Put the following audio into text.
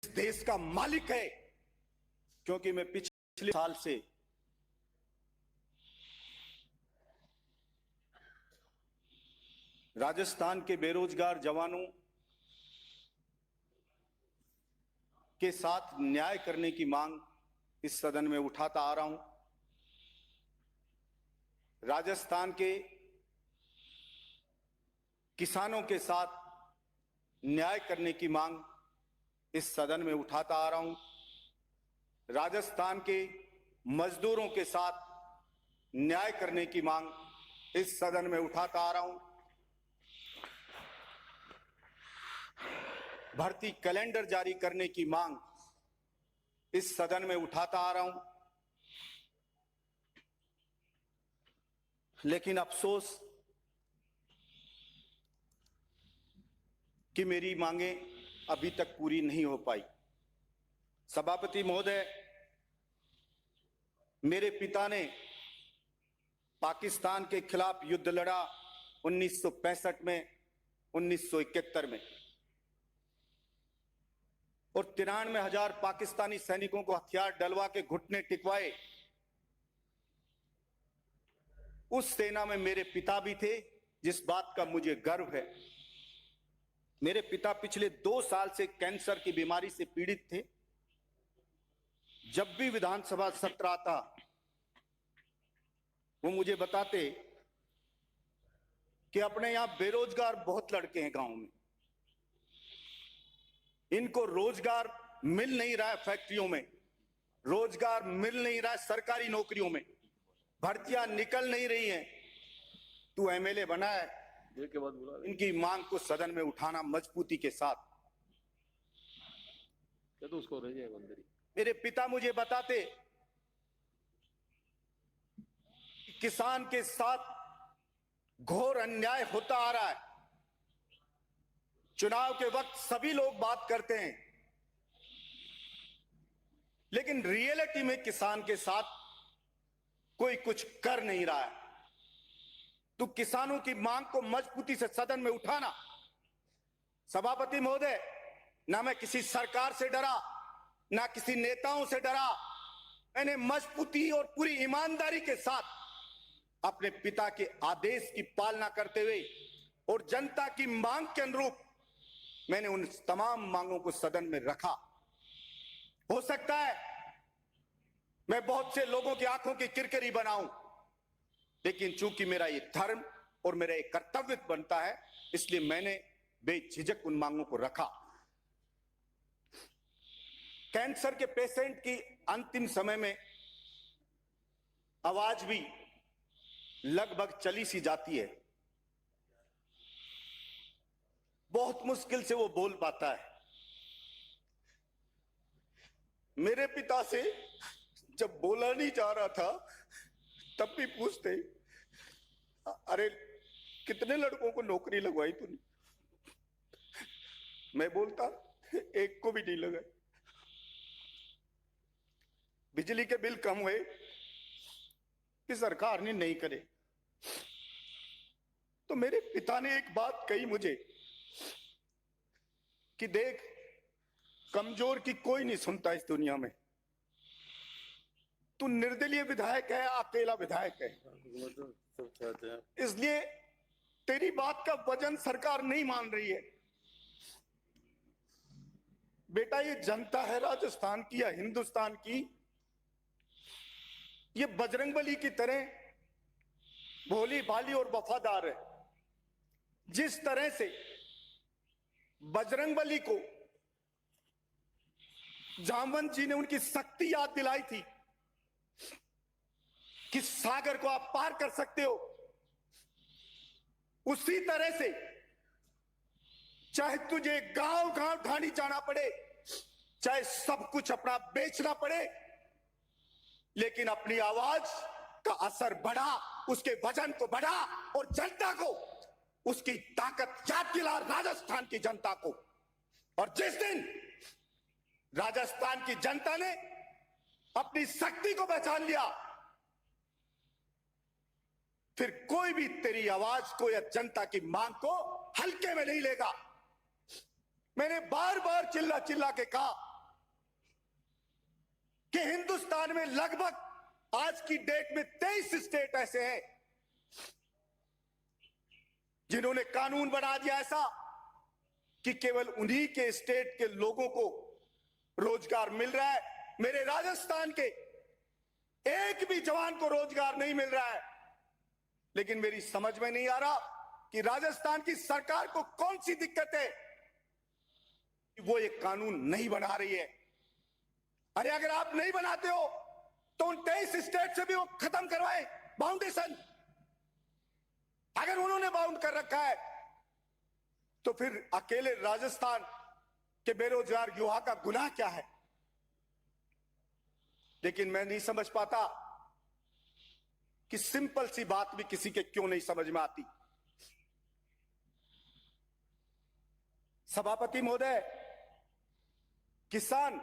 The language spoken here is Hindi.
देश का मालिक है, क्योंकि मैं पिछले साल से राजस्थान के बेरोजगार जवानों के साथ न्याय करने की मांग इस सदन में उठाता आ रहा हूं। राजस्थान के किसानों के साथ न्याय करने की मांग इस सदन में उठाता आ रहा हूं। राजस्थान के मजदूरों के साथ न्याय करने की मांग इस सदन में उठाता आ रहा हूं। भर्ती कैलेंडर जारी करने की मांग इस सदन में उठाता आ रहा हूं। लेकिन अफसोस कि मेरी मांगें अभी तक पूरी नहीं हो पाई। सभापति महोदय, मेरे पिता ने पाकिस्तान के खिलाफ युद्ध लड़ा 1965 में, 1971 में, और 93,000 पाकिस्तानी सैनिकों को हथियार डलवा के घुटने टिकवाए। उस सेना में मेरे पिता भी थे, जिस बात का मुझे गर्व है। मेरे पिता पिछले 2 साल से कैंसर की बीमारी से पीड़ित थे। जब भी विधानसभा सत्र आता, वो मुझे बताते कि अपने यहां बेरोजगार बहुत लड़के हैं गांव में, इनको रोजगार मिल नहीं रहा है, फैक्ट्रियों में रोजगार मिल नहीं रहा है, सरकारी नौकरियों में भर्तियां निकल नहीं रही हैं। तू एमएलए बना है, के बाद बोला इनकी मांग को सदन में उठाना मजबूती के साथ। क्या तो उसको रह जाएगा अंदर ही। मेरे पिता मुझे बताते किसान के साथ घोर अन्याय होता आ रहा है। चुनाव के वक्त सभी लोग बात करते हैं, लेकिन रियलिटी में किसान के साथ कोई कुछ कर नहीं रहा है। तो किसानों की मांग को मजबूती से सदन में उठाना। सभापति महोदय, ना मैं किसी सरकार से डरा, ना किसी नेताओं से डरा। मैंने मजबूती और पूरी ईमानदारी के साथ अपने पिता के आदेश की पालना करते हुए और जनता की मांग के अनुरूप मैंने उन तमाम मांगों को सदन में रखा। हो सकता है मैं बहुत से लोगों की आंखों की किरकिरी बनाऊं, लेकिन चूंकि मेरा ये धर्म और मेरा ये कर्तव्य बनता है, इसलिए मैंने बेझिझक उन मांगों को रखा। कैंसर के पेशेंट की अंतिम समय में आवाज भी लगभग चली सी जाती है। बहुत मुश्किल से वो बोल पाता है। मेरे पिता से जब बोला नहीं जा रहा था, तब भी पूछते, अरे कितने लड़कों को नौकरी लगवाई तूने? मैं बोलता, एक को भी नहीं लगाई। बिजली के बिल कम हुए कि सरकार ने नहीं करे। तो मेरे पिता ने एक बात कही मुझे कि देख, कमजोर की कोई नहीं सुनता इस दुनिया में। तू निर्दलीय विधायक है, अकेला विधायक है, इसलिए तेरी बात का वजन सरकार नहीं मान रही है। बेटा, ये जनता है राजस्थान की या हिंदुस्तान की, ये बजरंगबली की तरह भोली भाली और वफादार है। जिस तरह से बजरंगबली को जामवंत जी ने उनकी शक्ति याद दिलाई थी कि सागर को आप पार कर सकते हो, उसी तरह से चाहे तुझे गांव गांव ढाणी जाना पड़े, चाहे सब कुछ अपना बेचना पड़े, लेकिन अपनी आवाज का असर बढ़ा, उसके वजन को बढ़ा और जनता को उसकी ताकत याद दिला, राजस्थान की जनता को। और जिस दिन राजस्थान की जनता ने अपनी शक्ति को पहचान लिया, फिर कोई भी तेरी आवाज को या जनता की मांग को हल्के में नहीं लेगा। मैंने बार बार चिल्ला चिल्ला के कहा कि हिंदुस्तान में लगभग आज की डेट में 23 स्टेट ऐसे हैं जिन्होंने कानून बना दिया ऐसा कि केवल उन्हीं के स्टेट के लोगों को रोजगार मिल रहा है। मेरे राजस्थान के एक भी जवान को रोजगार नहीं मिल रहा है। लेकिन मेरी समझ में नहीं आ रहा कि राजस्थान की सरकार को कौन सी दिक्कत है कि वो ये कानून नहीं बना रही है। अरे अगर आप नहीं बनाते हो तो उन 23 स्टेट से भी वो खत्म करवाए बाउंडेशन। अगर उन्होंने बाउंड कर रखा है तो फिर अकेले राजस्थान के बेरोजगार युवा का गुनाह क्या है। लेकिन मैं नहीं समझ पाता कि सिंपल सी बात भी किसी के क्यों नहीं समझ में आती। सभापति महोदय, किसान